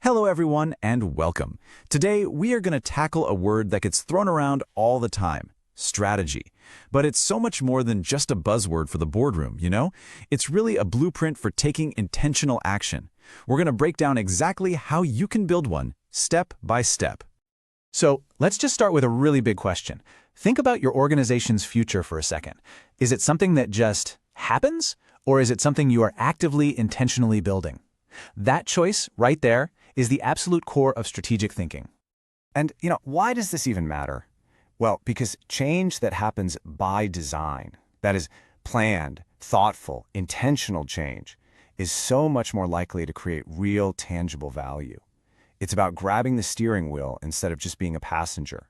Hello everyone and welcome. Today we are going to tackle a word that gets thrown around all the time, strategy. But it's so much more than just a buzzword for the boardroom, you know? It's really a blueprint for taking intentional action. We're going to break down exactly how you can build one, step by step. So let's just start with a really big question. Think about your organization's future for a second. Is it something that just happens, or is it something you are actively, intentionally building? That choice right there is the absolute core of strategic thinking. And, why does this even matter? Well, because change that happens by design, that is planned, thoughtful, intentional change, is so much more likely to create real, tangible value. It's about grabbing the steering wheel instead of just being a passenger.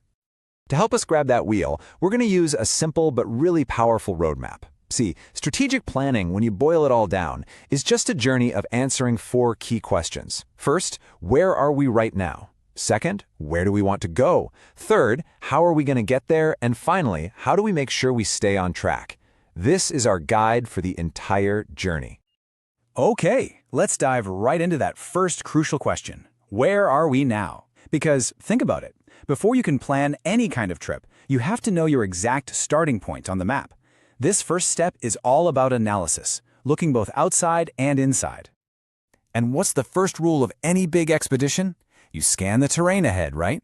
To help us grab that wheel, we're going to use a simple but really powerful roadmap. See, strategic planning, when you boil it all down, is just a journey of answering 4 key questions. First, where are we right now? Second, where do we want to go? Third, how are we going to get there? And finally, how do we make sure we stay on track? This is our guide for the entire journey. Okay, let's dive right into that first crucial question. Where are we now? Because think about it. Before you can plan any kind of trip, you have to know your exact starting point on the map. This first step is all about analysis, looking both outside and inside. And what's the first rule of any big expedition? You scan the terrain ahead, right?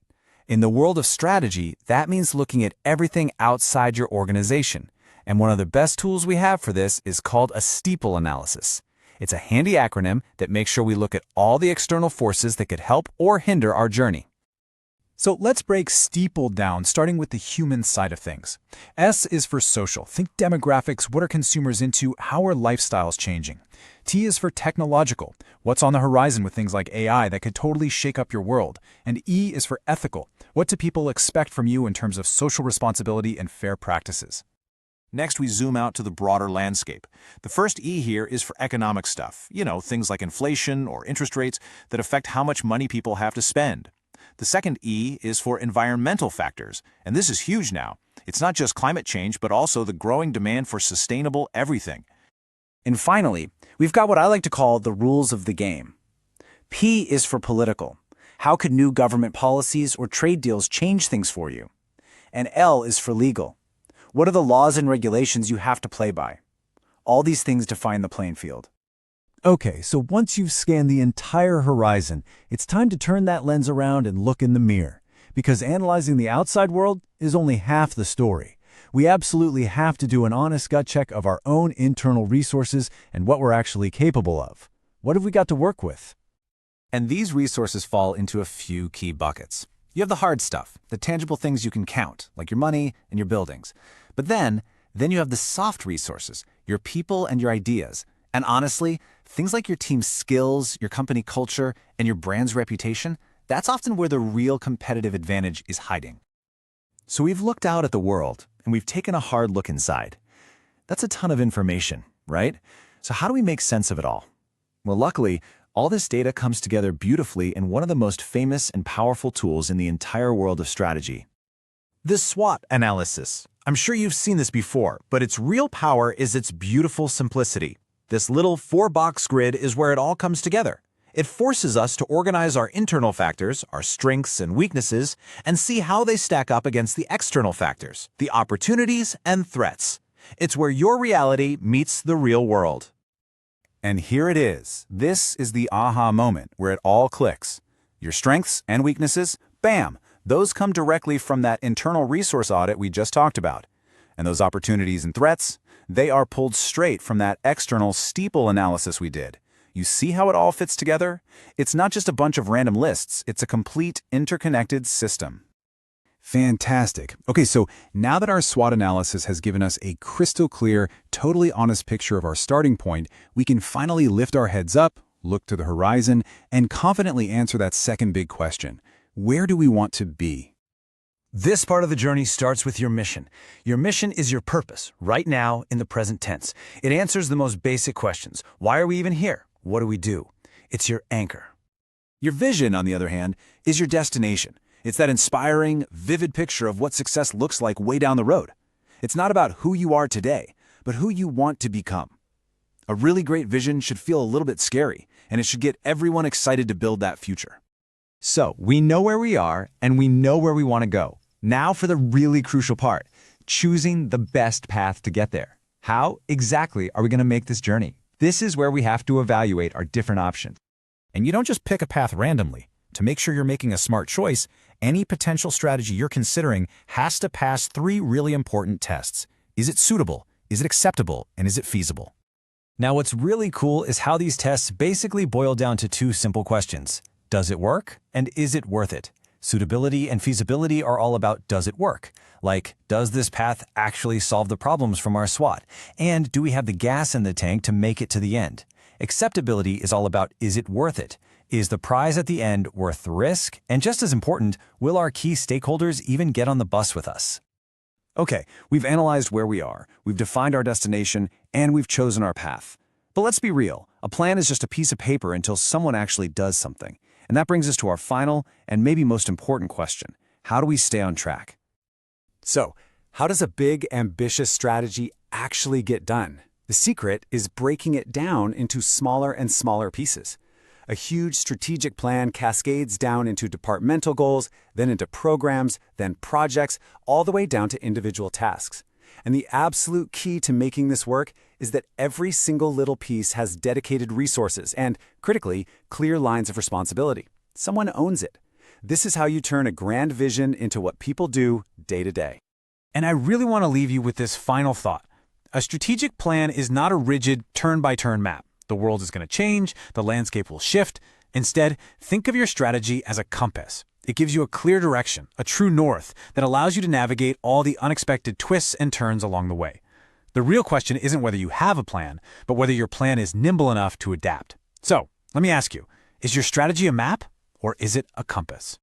In the world of strategy, that means looking at everything outside your organization. And one of the best tools we have for this is called a steeple analysis. It's a handy acronym that makes sure we look at all the external forces that could help or hinder our journey. So let's break steeple down, starting with the human side of things. S is for social. Think demographics, what are consumers into, how are lifestyles changing? T is for technological. What's on the horizon with things like AI that could totally shake up your world? And E is for ethical. What do people expect from you in terms of social responsibility and fair practices? Next, we zoom out to the broader landscape. The first E here is for economic stuff. Things like inflation or interest rates that affect how much money people have to spend. The second E is for environmental factors, and this is huge now. It's not just climate change, but also the growing demand for sustainable everything. And finally, we've got what I like to call the rules of the game. P is for political. How could new government policies or trade deals change things for you? And L is for legal. What are the laws and regulations you have to play by? All these things define the playing field. Okay, so once you've scanned the entire horizon, it's time to turn that lens around and look in the mirror. Because analyzing the outside world is only half the story. We absolutely have to do an honest gut check of our own internal resources and what we're actually capable of. What have we got to work with? And these resources fall into a few key buckets. You have the hard stuff, the tangible things you can count, like your money and your buildings. But then you have the soft resources, your people and your ideas. And honestly, things like your team's skills, your company culture, and your brand's reputation, that's often where the real competitive advantage is hiding. So we've looked out at the world, and we've taken a hard look inside. That's a ton of information, right? So how do we make sense of it all? Well, luckily, all this data comes together beautifully in one of the most famous and powerful tools in the entire world of strategy. This SWOT analysis. I'm sure you've seen this before, but its real power is its beautiful simplicity. This little 4-box grid is where it all comes together. It forces us to organize our internal factors, our strengths and weaknesses, and see how they stack up against the external factors, the opportunities and threats. It's where your reality meets the real world. And here it is. This is the aha moment where it all clicks. Your strengths and weaknesses, bam, those come directly from that internal resource audit we just talked about. And those opportunities and threats, they are pulled straight from that external steeple analysis we did. You see how it all fits together? It's not just a bunch of random lists, it's a complete interconnected system. Fantastic. Okay, so now that our SWOT analysis has given us a crystal clear, totally honest picture of our starting point, we can finally lift our heads up, look to the horizon, and confidently answer that second big question. Where do we want to be? This part of the journey starts with your mission. Your mission is your purpose, right now in the present tense. It answers the most basic questions. Why are we even here? What do we do? It's your anchor. Your vision, on the other hand, is your destination. It's that inspiring, vivid picture of what success looks like way down the road. It's not about who you are today, but who you want to become. A really great vision should feel a little bit scary, and it should get everyone excited to build that future. So, we know where we are, and we know where we want to go. Now for the really crucial part, choosing the best path to get there. How exactly are we going to make this journey? This is where we have to evaluate our different options. And you don't just pick a path randomly. To make sure you're making a smart choice, any potential strategy you're considering has to pass 3 really important tests. Is it suitable? Is it acceptable? And is it feasible? Now, what's really cool is how these tests basically boil down to 2 simple questions. Does it work? And is it worth it? Suitability and feasibility are all about does it work? Like, does this path actually solve the problems from our SWOT? And do we have the gas in the tank to make it to the end? Acceptability is all about is it worth it? Is the prize at the end worth the risk? And just as important, will our key stakeholders even get on the bus with us? Okay, we've analyzed where we are, we've defined our destination, and we've chosen our path. But let's be real, a plan is just a piece of paper until someone actually does something. And that brings us to our final and maybe most important question. How do we stay on track? So, how does a big, ambitious strategy actually get done? The secret is breaking it down into smaller and smaller pieces. A huge strategic plan cascades down into departmental goals, then into programs, then projects, all the way down to individual tasks. And the absolute key to making this work is that every single little piece has dedicated resources and, critically, clear lines of responsibility. Someone owns it. This is how you turn a grand vision into what people do day to day. And I really want to leave you with this final thought. A strategic plan is not a rigid turn-by-turn map. The world is going to change, the landscape will shift. Instead, think of your strategy as a compass. It gives you a clear direction, a true north, that allows you to navigate all the unexpected twists and turns along the way. The real question isn't whether you have a plan, but whether your plan is nimble enough to adapt. So, let me ask you, is your strategy a map, or is it a compass?